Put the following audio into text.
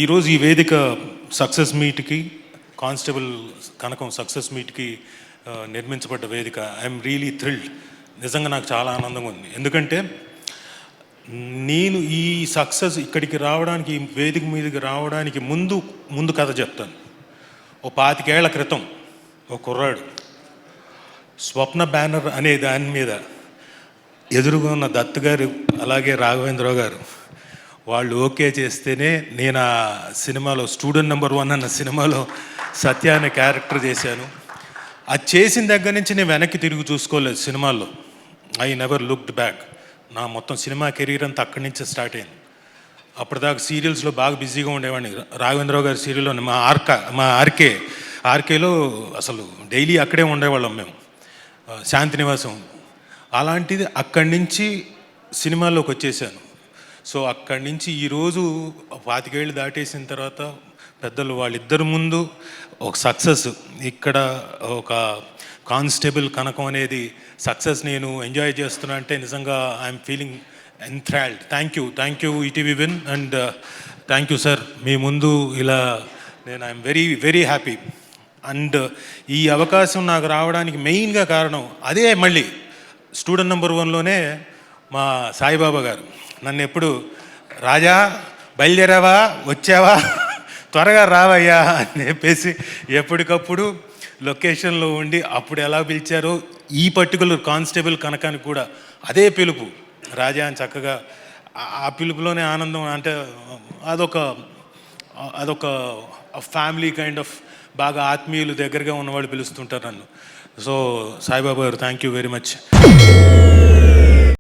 ఈరోజు ఈ వేదిక సక్సెస్ మీట్కి కానిస్టేబుల్ కనకం సక్సెస్ మీట్కి నిర్మించబడ్డ వేదిక. I'm really thrilled. నిజంగా నాకు చాలా ఆనందంగా ఉంది. ఎందుకంటే నేను ఈ సక్సెస్ ఇక్కడికి రావడానికి, ఈ వేదిక మీదకి రావడానికి ముందు కథ చెప్తాను. ఓ 25 ఏళ్ల క్రితం ఓ కుర్రాడు స్వప్న బ్యానర్ అనే దాని మీద ఎదురుగా ఉన్న దత్తు గారు అలాగే రాఘవేంద్రరావు గారు వాళ్ళు ఓకే చేస్తేనే నేను ఆ సినిమాలో స్టూడెంట్ నెంబర్ 1 అన్న సినిమాలో సత్య అనే క్యారెక్టర్ చేశాను. అది చేసిన దగ్గర నుంచి నేను వెనక్కి తిరిగి చూసుకోలేదు సినిమాల్లో. I never looked back. నా మొత్తం సినిమా కెరీర్ అంతా అక్కడి నుంచే స్టార్ట్ అయింది. అప్పటిదాకా సీరియల్స్లో బాగా బిజీగా ఉండేవాడిని. రాఘవేంద్రరావు గారి సీరియల్లో మా ఆర్కేలో అసలు డైలీ అక్కడే ఉండేవాళ్ళం మేము, శాంతినివాసం. అలాంటిది అక్కడి నుంచి సినిమాల్లోకి వచ్చేసాను. సో అక్కడి నుంచి ఈరోజు 25 ఏళ్ళు దాటేసిన తర్వాత పెద్దలు వాళ్ళిద్దరి ముందు ఒక సక్సెస్, ఇక్కడ ఒక కానిస్టేబుల్ కనకం అనేది సక్సెస్ నేను ఎంజాయ్ చేస్తున్నా అంటే నిజంగా I'm feeling enthralled. Thank you ETV Win and thank you sir. మీ ముందు ఇలా నేను I'm very very happy. And ఈ అవకాశం నాకు రావడానికి మెయిన్గా కారణం అదే, మళ్ళీ స్టూడెంట్ నెంబర్ 1లోనే మా సాయిబాబా గారు నన్ను ఎప్పుడు రాజా బయలుదేరావా, వచ్చావా, త్వరగా రావయ్యా అని చెప్పేసి ఎప్పటికప్పుడు లొకేషన్లో ఉండి అప్పుడు ఎలా పిలిచారో ఈ పర్టికులర్ కానిస్టేబుల్ కనకానికి కూడా అదే పిలుపు, రాజా అని చక్కగా ఆ పిలుపులోనే ఆనందం. అంటే అదొక ఫ్యామిలీ కైండ్ ఆఫ్, బాగా ఆత్మీయులు దగ్గరగా ఉన్నవాళ్ళు పిలుస్తుంటారు నన్ను. సో సాయిబాబా గారు థ్యాంక్ యూ వెరీ మచ్.